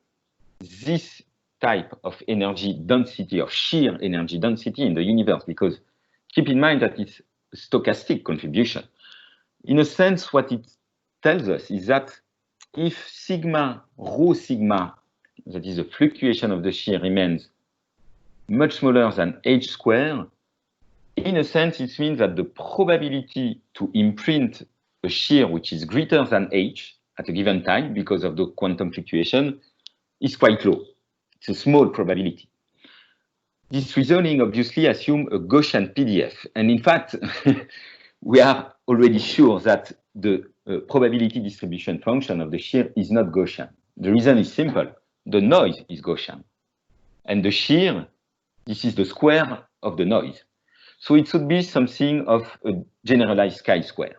this type of energy density, of shear energy density in the universe, because keep in mind that it's a stochastic contribution. In a sense, what it tells us is that if sigma, rho sigma, that is the fluctuation of the shear, remains much smaller than h squared, in a sense, it means that the probability to imprint a shear which is greater than h at a given time because of the quantum fluctuation is quite low. It's a small probability. This reasoning obviously assumes a Gaussian PDF. And in fact, we are already sure that the probability distribution function of the shear is not Gaussian. The reason is simple. The noise is Gaussian. And the shear, this is the square of the noise. So it should be something of a generalized chi-square.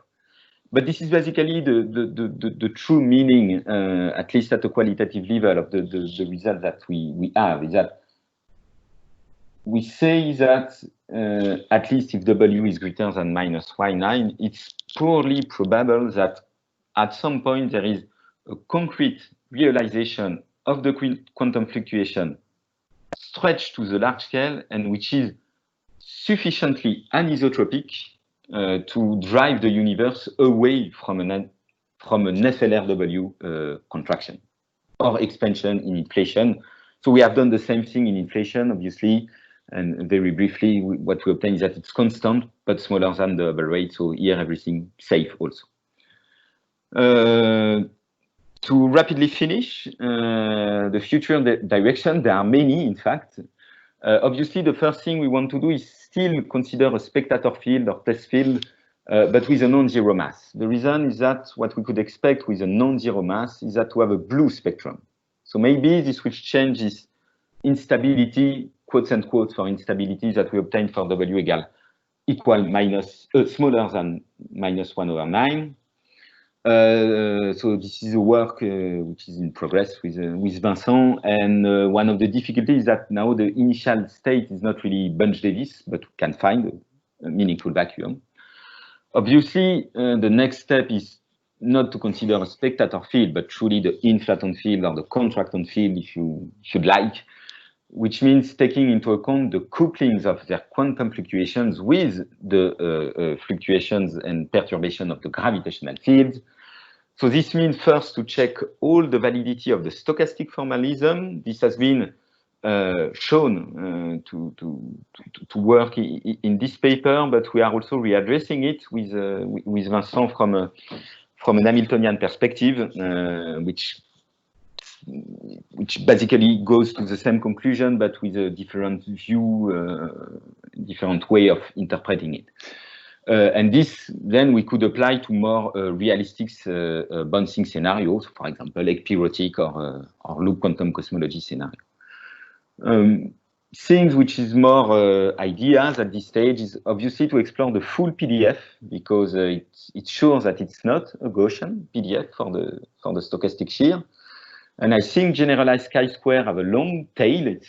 But this is basically the true meaning, at least at a qualitative level, of the result that we have, is that we say that at least if W is greater than minus Y9, it's poorly probable that at some point there is a concrete realization of the quantum fluctuation stretched to the large scale and which is sufficiently anisotropic to drive the universe away from an FLRW contraction or expansion in inflation. So we have done the same thing in inflation, obviously, and very briefly, what we obtain is that it's constant, but smaller than the bubble rate. So here, everything safe also. To rapidly finish, the future direction, there are many, in fact. Obviously, the first thing we want to do is still consider a spectator field or test field, but with a non-zero mass. The reason is that what we could expect with a non-zero mass is that to have a blue spectrum. So maybe this will change this instability, quotes and quotes, for instability that we obtain for W equal minus, smaller than minus 1/9. So this is a work which is in progress with Vincent, and one of the difficulties is that now the initial state is not really Bunch-Davis, but we can find a meaningful vacuum. Obviously, the next step is not to consider a spectator field, but truly the inflaton field or the contracton field, if you should like, which means taking into account the couplings of their quantum fluctuations with the fluctuations and perturbation of the gravitational fields. So this means first to check all the validity of the stochastic formalism. This has been shown to work in this paper, but we are also readdressing it with Vincent from an Hamiltonian perspective, which basically goes to the same conclusion, but with a different view, different way of interpreting it. And this, then we could apply to more realistic bouncing scenarios, for example, ekpyrotic or loop quantum cosmology scenario. Things which is more ideas at this stage is obviously to explore the full PDF, because it shows that it's not a Gaussian PDF for the stochastic shear. And I think generalized chi-square have a long tail. It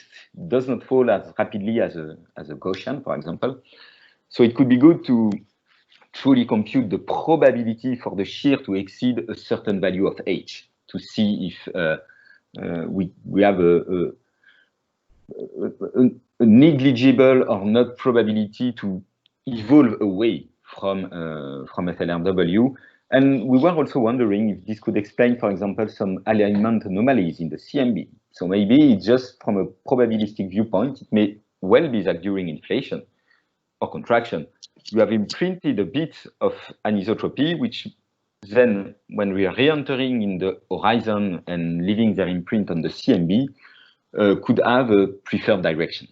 does not fall as rapidly as a Gaussian, for example. So it could be good to truly compute the probability for the shear to exceed a certain value of h, to see if we have a negligible or not probability to evolve away from FLRW. And we were also wondering if this could explain, for example, some alignment anomalies in the CMB. So maybe just from a probabilistic viewpoint, it may well be that during inflation or contraction, you have imprinted a bit of anisotropy, which then, when we are re-entering in the horizon and leaving their imprint on the CMB, could have a preferred direction.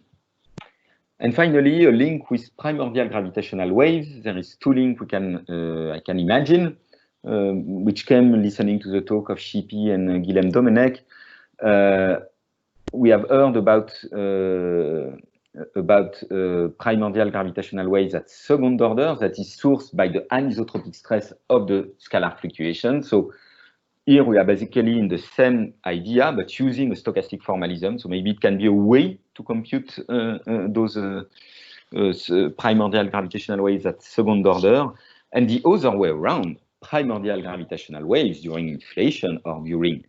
And finally, a link with primordial gravitational waves. There is two links we can I can imagine, which came listening to the talk of Shippy and Guilhem Domenech. We have heard about primordial gravitational waves at second order that is sourced by the anisotropic stress of the scalar fluctuation. So here we are basically in the same idea, but using a stochastic formalism. So maybe it can be a way to compute those primordial gravitational waves at second order. And the other way around, primordial gravitational waves during inflation or during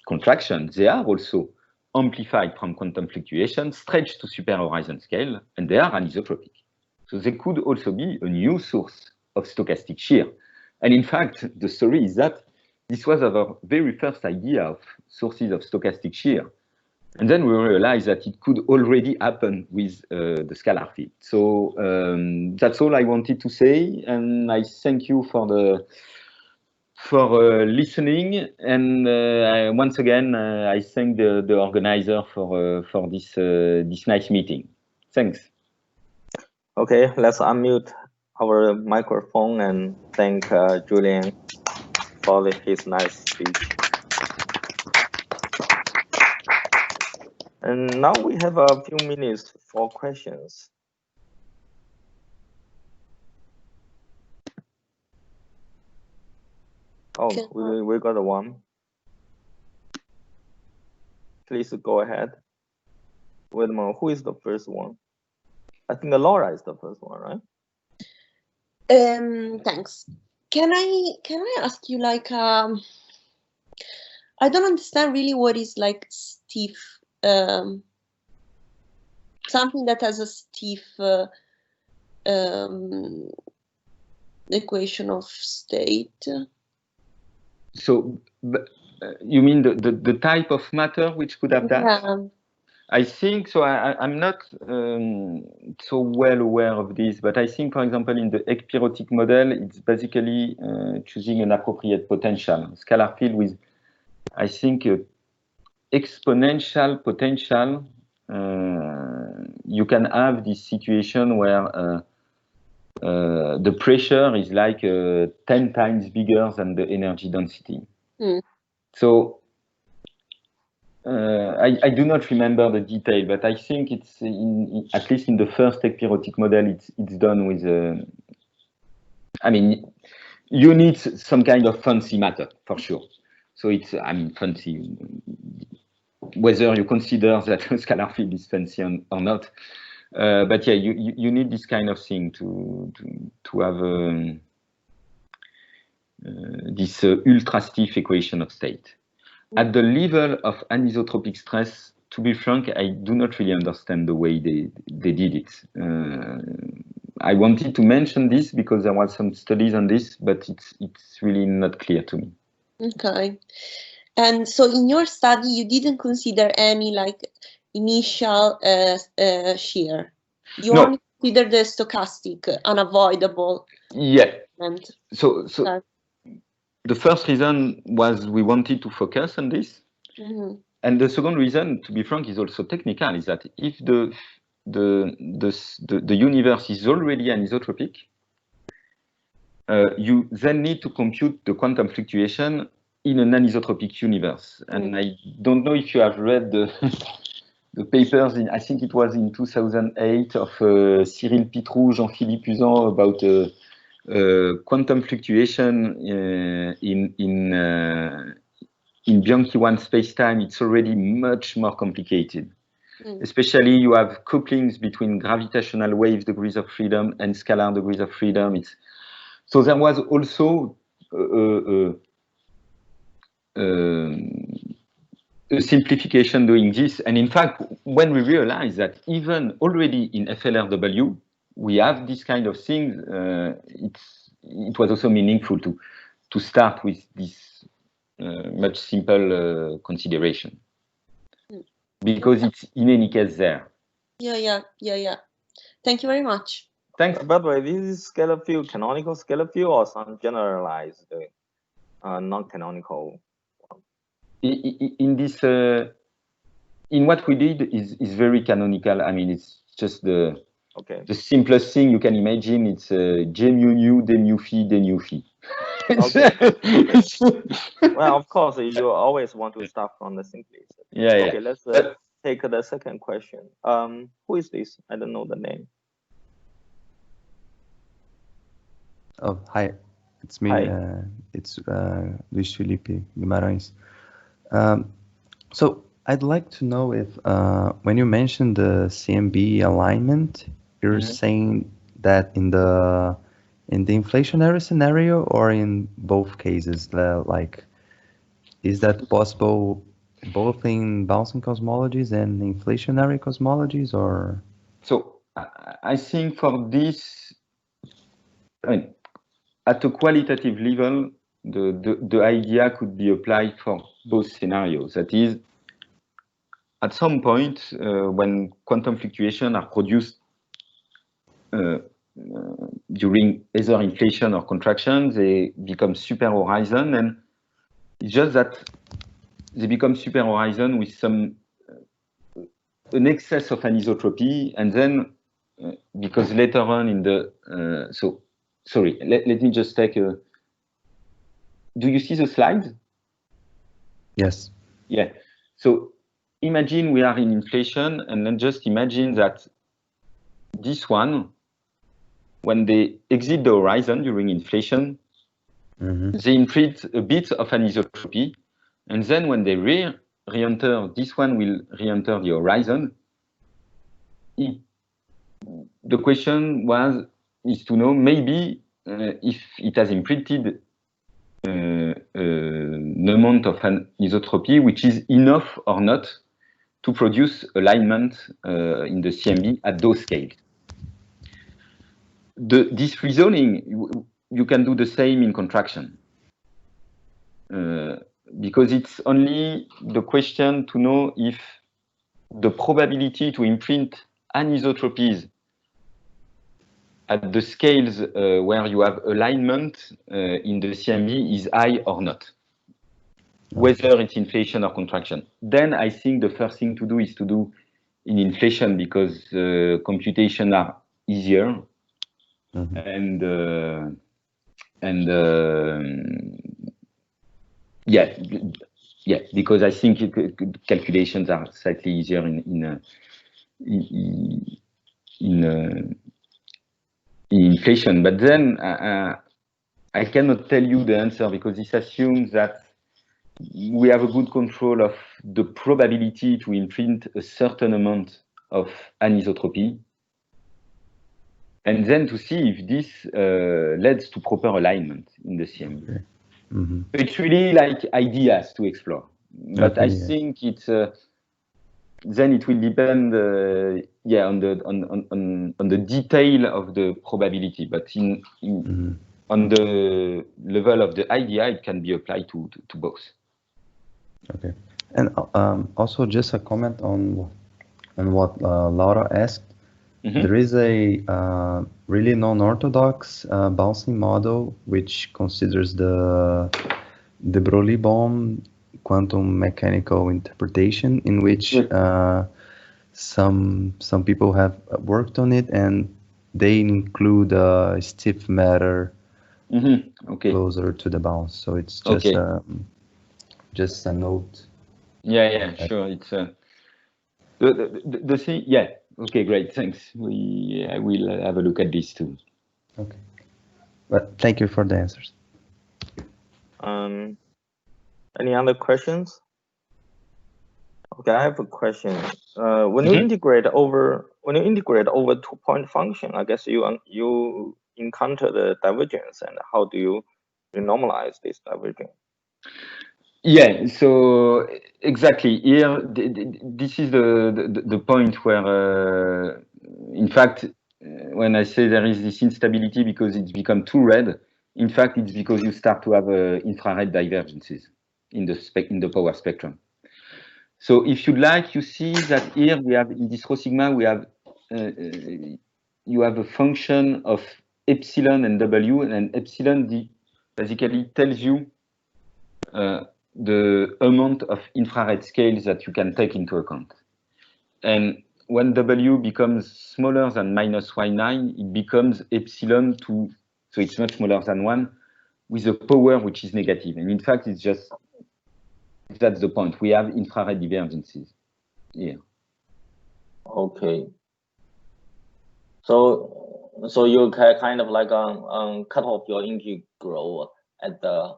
contraction, they are also amplified from quantum fluctuation, stretched to super horizon scale, and they are anisotropic. So they could also be a new source of stochastic shear. And in fact, the story is that this was our very first idea of sources of stochastic shear. And then we realized that it could already happen with the scalar field. So that's all I wanted to say. And I thank you for listening. And once again, I thank the organizer for this nice meeting. Thanks. Okay, let's unmute our microphone and thank Julian for his nice speech. And now we have a few minutes for questions. Oh, we got one. Please go ahead. Wait a moment, who is the first one? I think Laura is the first one, right? Thanks. Can I ask you, like, I don't understand really what is like stiff, something that has a stiff equation of state. So you mean the type of matter which could have that? Yeah. I think so. I'm not so well aware of this, but I think, for example, in the ekpyrotic model, it's basically choosing an appropriate potential, scalar field with, I think, exponential potential. You can have this situation where the pressure is like 10 times bigger than the energy density. So I do not remember the detail, but I think it's at least in the first ekpyrotic model, it's done with. I mean, you need some kind of fancy matter for sure. So it's, I mean, fancy. Whether you consider that a scalar field is fancy or not, but yeah, you need this kind of thing to have this ultra stiff equation of state. At the level of anisotropic stress, to be frank, I do not really understand the way they did it. I wanted to mention this because there was some studies on this, but it's really not clear to me. Okay. And so in your study, you didn't consider any like initial shear. You only consider the stochastic, unavoidable. Yeah. And so the first reason was we wanted to focus on this. And the second reason, to be frank, is also technical, is that if the universe is already anisotropic, you then need to compute the quantum fluctuation in an anisotropic universe. And I don't know if you have read the papers, I think it was in 2008, of Cyril Pitrou, Jean-Philippe Uzan about quantum fluctuation in Bianchi-1 spacetime. It's already much more complicated. Especially you have couplings between gravitational wave degrees of freedom and scalar degrees of freedom. So there was also a simplification doing this. And in fact, when we realized that even already in FLRW, we have this kind of things, it was also meaningful to start with this much simple consideration. Because it's in any case there. Yeah. Thank you very much. Thanks. By the way, this is scalar field, canonical scalar field, or some generalized non-canonical one? In this, in what we did is very canonical. I mean, it's just the simplest thing you can imagine. It's J mu nu, D mu phi, D nu phi. Well, of course, you always want to start from the simplest. Yeah. Okay, let's take the second question. Who is this? I don't know the name. Oh, hi. It's me. Hi. It's Luis Felipe Guimarães. So I'd like to know if when you mentioned the CMB alignment, you're saying that in the inflationary scenario or in both cases, like, is that possible both in bouncing cosmologies and inflationary cosmologies, or? So I think for this, I mean, at a qualitative level, the idea could be applied for both scenarios. That is, at some point, when quantum fluctuations are produced during either inflation or contraction, they become super horizon, and it's just that they become super horizon with some an excess of anisotropy, and then because later on in the sorry, let me just take a. Do you see the slides? Yes. Yeah. So imagine we are in inflation, and then just imagine that this one, when they exit the horizon during inflation, they imprint a bit of anisotropy, and then when they re-enter, this one will re-enter the horizon. The question is to know maybe if it has imprinted an amount of anisotropy which is enough or not to produce alignment in the CMB at those scales. This reasoning, you can do the same in contraction. Because it's only the question to know if the probability to imprint anisotropies at the scales where you have alignment in the CMB is high or not, whether it's inflation or contraction. Then I think the first thing to do is to do in inflation, because computation are easier, and yeah, because I think calculations are slightly easier in inflation. But then I cannot tell you the answer, because this assumes that we have a good control of the probability to imprint a certain amount of anisotropy, and then to see if this leads to proper alignment in the CMB. It's really like ideas to explore, but I think it's then it will depend, on the detail of the probability. But on the level of the idea, it can be applied to both. Okay, and also just a comment on what Laura asked. There is a really non-orthodox bouncing model which considers the de Broglie-Bohm quantum mechanical interpretation, in which some people have worked on it, and they include stiff matter closer to the bounce. So it's just a note. Yeah, sure. It's the thing. Yeah. Okay, great. Thanks. I will have a look at this too. Okay. But thank you for the answers. Any other questions? Okay, I have a question. When you integrate over 2-point function, I guess you encounter the divergence, and how do you normalize this divergence? Yeah, so exactly here, this is the point where, in fact, when I say there is this instability because it's become too red, in fact, it's because you start to have infrared divergences in the power spectrum. So if you'd like, you see that here we have in this rho sigma, we have you have a function of epsilon and W, and epsilon basically tells you the amount of infrared scales that you can take into account. And when W becomes smaller than -Y9, it becomes epsilon so it's much smaller than 1, with a power which is negative. And in fact, that's the point. We have infrared divergences here. Okay. So you can kind of like cut off your integral at the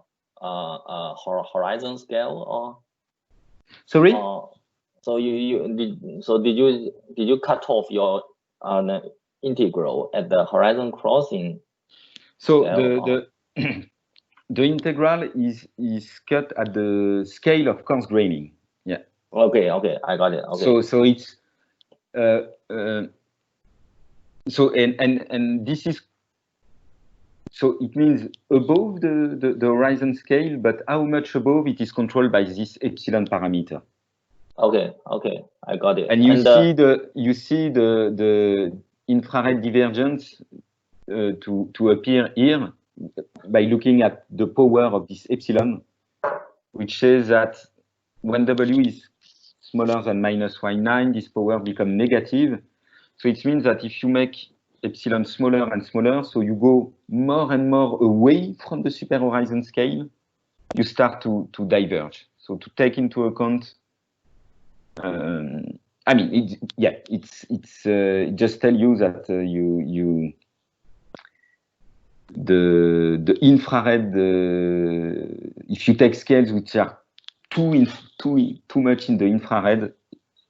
horizon scale, or sorry? So did you cut off your integral at the horizon crossing? So the integral is cut at the scale of coarse graining. Yeah. Okay, I got it. Okay. So it's so and this is so it means above the horizon scale, but how much above it is controlled by this epsilon parameter. Okay, okay, I got it. And you see the infrared divergence to appear here by looking at the power of this epsilon, which says that when W is smaller than -0.9, this power becomes negative. So it means that if you make epsilon smaller and smaller, so you go more and more away from the super horizon scale, you start to diverge. So to take into account, I mean, it just tell you that the infrared, if you take scales which are too much in the infrared,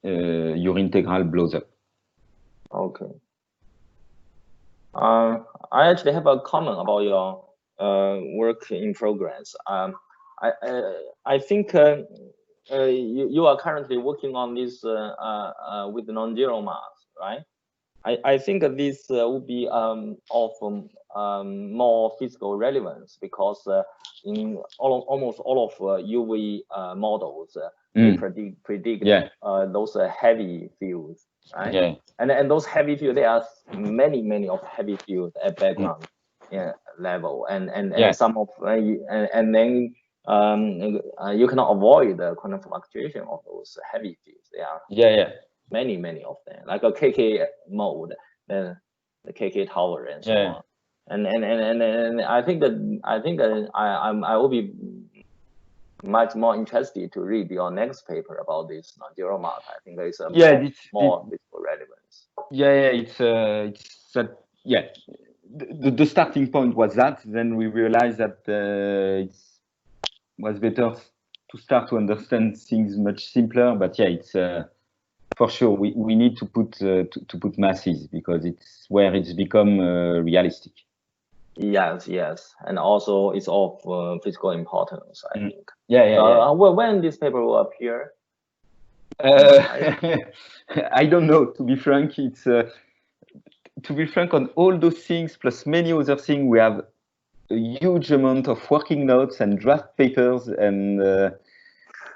your integral blows up. Okay. I actually have a comment about your work in progress. I think you are currently working on this with the non-zero mass, right? I think this would be of more physical relevance because in almost all of UV models, they predict those heavy fields, right? Yeah. And those heavy fields, there are many of heavy fields at background level, and some of and then you cannot avoid the quantum fluctuation of those heavy fields. There are many of them, like a KK mode, then the KK tower and so on. And I think that I will be much more interested to read your next paper about this non-zero mass. I think there is a more physical relevance. It's the starting point was that. Then we realized that it was better to start to understand things much simpler. But it's for sure we need to put masses because it's where it's become realistic. Yes, and also it's of physical importance, I think. When this paper will appear? I don't know. To be frank, it's on all those things plus many other things. We have a huge amount of working notes and draft papers, and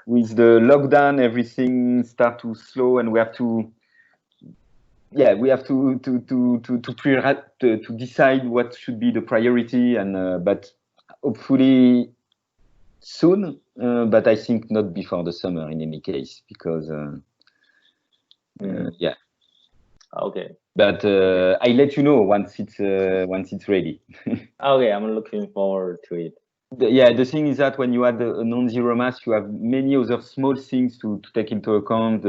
with the lockdown, everything start to slow, and we have to. We have to decide what should be the priority, and but hopefully soon. But I think not before the summer in any case, because Okay. But I let you know once it's ready. Okay, I'm looking forward to it. The thing is that when you add a non-zero mass, you have many other small things to take into account.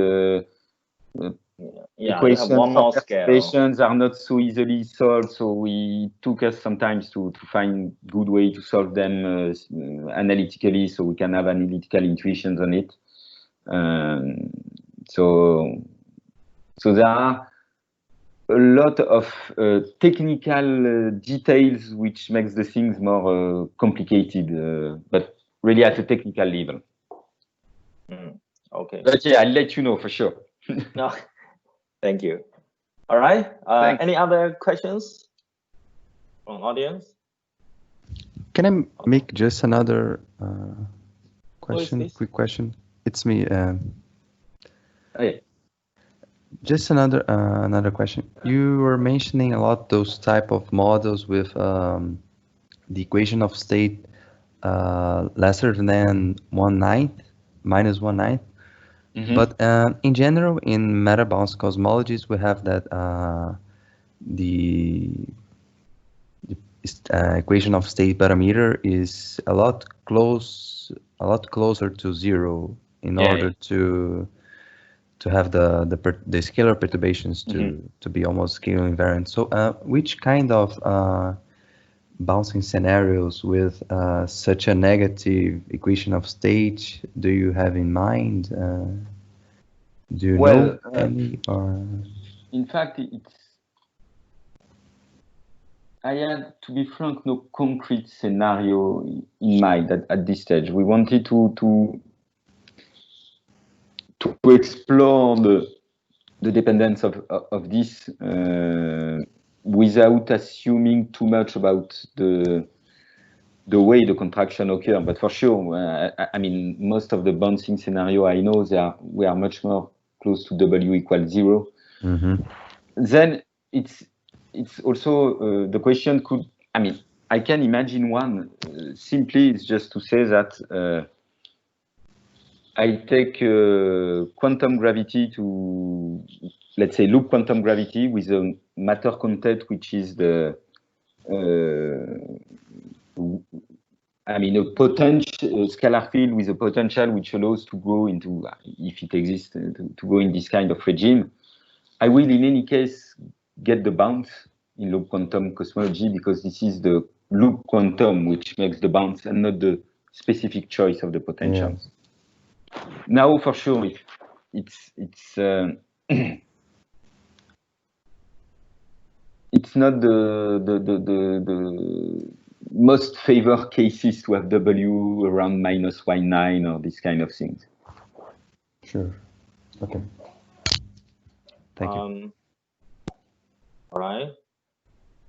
Equations for perturbations are not so easily solved, so it took us some time to find good way to solve them analytically, so we can have analytical intuitions on it. So there are a lot of technical details which makes the things more complicated, but really at a technical level. Okay. But I'll let you know for sure. No. Thank you. All right. Any other questions from audience? Can I make just another question? Quick question. It's me. Just another question. You were mentioning a lot those type of models with the equation of state lesser than 1/9, -1/9. But in general, in meta-balanced cosmologies, we have that the equation of state parameter is a lot closer to 0 in order to have the scalar perturbations to be almost scalar invariant. So which kind of bouncing scenarios with such a negative equation of state do you have in mind? Do you know any? Or in fact, I had, to be frank, no concrete scenario in mind at this stage. We wanted to explore the dependence of this without assuming too much about the way the contraction occur. But for sure, I mean, most of the bouncing scenario I know, we are much more close to W equals 0. Then it's also the question could, I mean, I can imagine one, simply it's just to say that I take quantum gravity to, let's say, loop quantum gravity with a matter content, which is the, I mean, a potential scalar field with a potential which allows to go into, if it exists, to go in this kind of regime. I will, in any case, get the bounce in loop quantum cosmology, because this is the loop quantum which makes the bounce and not the specific choice of the potentials. Yeah. Now, for sure, if it's it's not the most favored cases to have W around -9 or this kind of things. Sure. Okay. Thank you. All right.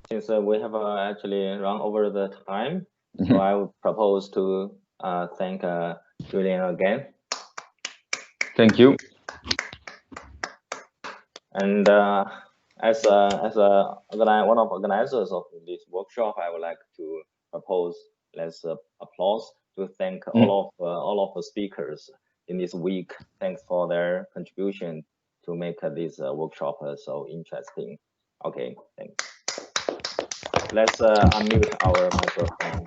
Since we have actually run over the time, so I would propose to thank Julian again. Thank you. And as one of organizers of this workshop, I would like to propose, let's applause to thank all of the speakers in this week. Thanks for their contribution to make this workshop so interesting. Okay, thanks. Let's unmute our microphone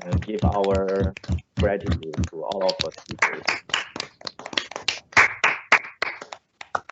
and give our gratitude to all of the speakers.